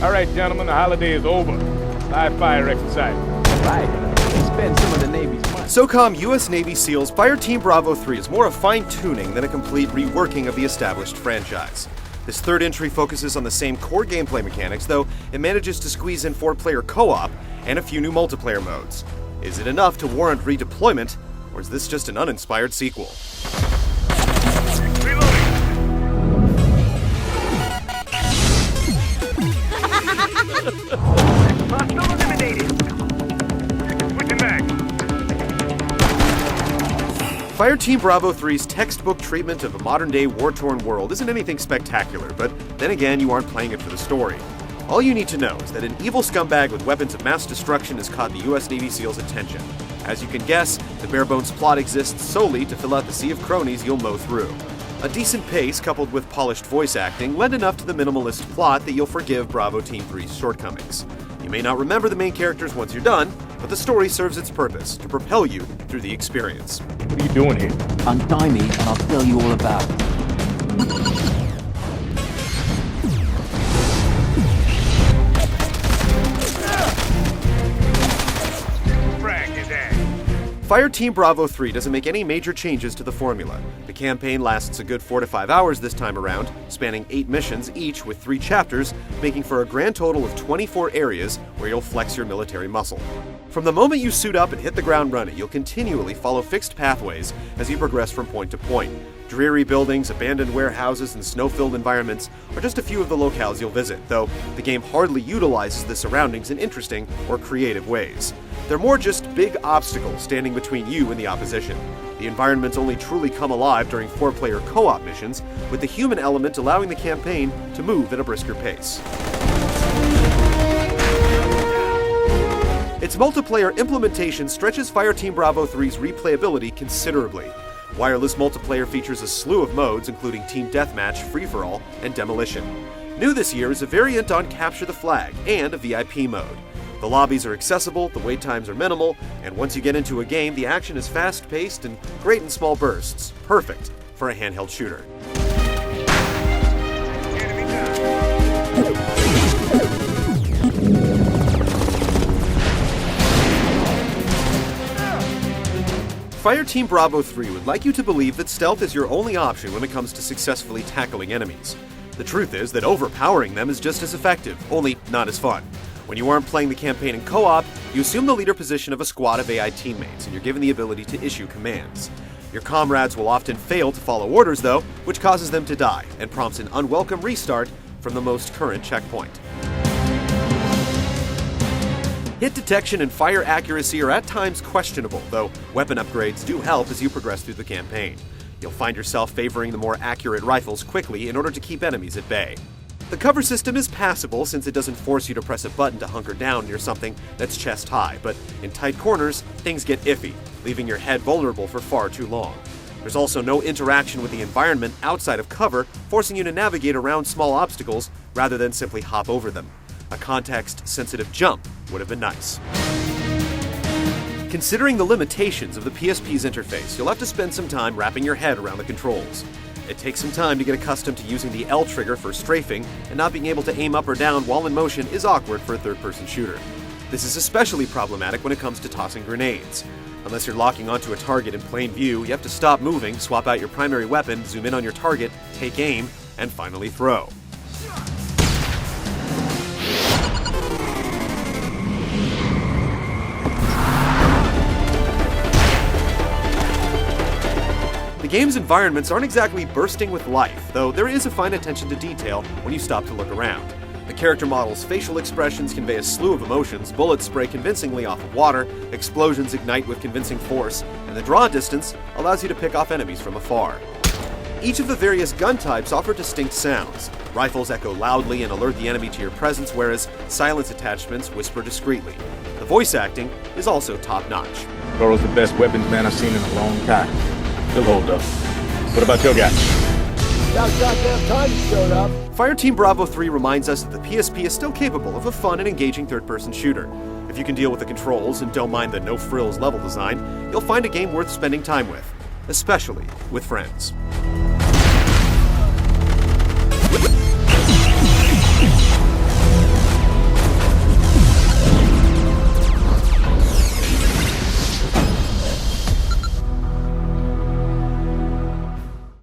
All right, gentlemen, the holiday is over. Live fire exercise. Right. We spend some of the Navy's money. SOCOM U.S. Navy SEALs Fireteam Bravo 3 is more a fine-tuning than a complete reworking of the established franchise. This third entry focuses on the same core gameplay mechanics, though it manages to squeeze in 4-player co-op and a few new multiplayer modes. Is it enough to warrant redeployment, or is this just an uninspired sequel? Hostile eliminated. Switching back. Fireteam Bravo 3's textbook treatment of a modern-day war-torn world isn't anything spectacular, but then again, you aren't playing it for the story. All you need to know is that an evil scumbag with weapons of mass destruction has caught the U.S. Navy SEALs' attention. As you can guess, the bare-bones plot exists solely to fill out the sea of cronies you'll mow through. A decent pace coupled with polished voice acting lend enough to the minimalist plot that you'll forgive Bravo Team 3's shortcomings. You may not remember the main characters once you're done, but the story serves its purpose, to propel you through the experience. What are you doing here? Untie me and I'll tell you all about it. Frag his ass. Fireteam Bravo 3 doesn't make any major changes to the formula. The campaign lasts a good 4 to 5 hours this time around, spanning 8 missions each with 3 chapters, making for a grand total of 24 areas where you'll flex your military muscle. From the moment you suit up and hit the ground running, you'll continually follow fixed pathways as you progress from point to point. Dreary buildings, abandoned warehouses, and snow-filled environments are just a few of the locales you'll visit, though the game hardly utilizes the surroundings in interesting or creative ways. They're more just big obstacles standing between you and the opposition. The environments only truly come alive during 4-player co-op missions, with the human element allowing the campaign to move at a brisker pace. Its multiplayer implementation stretches Fireteam Bravo 3's replayability considerably. Wireless multiplayer features a slew of modes, including Team Deathmatch, Free-for-All, and Demolition. New this year is a variant on Capture the Flag and a VIP mode. The lobbies are accessible, the wait times are minimal, and once you get into a game, the action is fast-paced and great in small bursts, perfect for a handheld shooter. Enemy down. Fireteam Bravo 3 would like you to believe that stealth is your only option when it comes to successfully tackling enemies. The truth is that overpowering them is just as effective, only not as fun. When you aren't playing the campaign in co-op, you assume the leader position of a squad of AI teammates, and you're given the ability to issue commands. Your comrades will often fail to follow orders, though, which causes them to die, and prompts an unwelcome restart from the most current checkpoint. Hit detection and fire accuracy are at times questionable, though weapon upgrades do help as you progress through the campaign. You'll find yourself favoring the more accurate rifles quickly in order to keep enemies at bay. The cover system is passable since it doesn't force you to press a button to hunker down near something that's chest high, but in tight corners, things get iffy, leaving your head vulnerable for far too long. There's also no interaction with the environment outside of cover, forcing you to navigate around small obstacles rather than simply hop over them. A context-sensitive jump would have been nice. Considering the limitations of the PSP's interface, you'll have to spend some time wrapping your head around the controls. It takes some time to get accustomed to using the L trigger for strafing, and not being able to aim up or down while in motion is awkward for a third-person shooter. This is especially problematic when it comes to tossing grenades. Unless you're locking onto a target in plain view, you have to stop moving, swap out your primary weapon, zoom in on your target, take aim, and finally throw. The game's environments aren't exactly bursting with life, though there is a fine attention to detail when you stop to look around. The character model's facial expressions convey a slew of emotions, bullets spray convincingly off of water, explosions ignite with convincing force, and the draw distance allows you to pick off enemies from afar. Each of the various gun types offer distinct sounds. Rifles echo loudly and alert the enemy to your presence, whereas silence attachments whisper discreetly. The voice acting is also top-notch. Goro's the best weapons man I've seen in a long time. He'll hold up. What about your guy? About goddamn time you showed up. Fireteam Bravo 3 reminds us that the PSP is still capable of a fun and engaging third-person shooter. If you can deal with the controls and don't mind the no-frills level design, you'll find a game worth spending time with, especially with friends.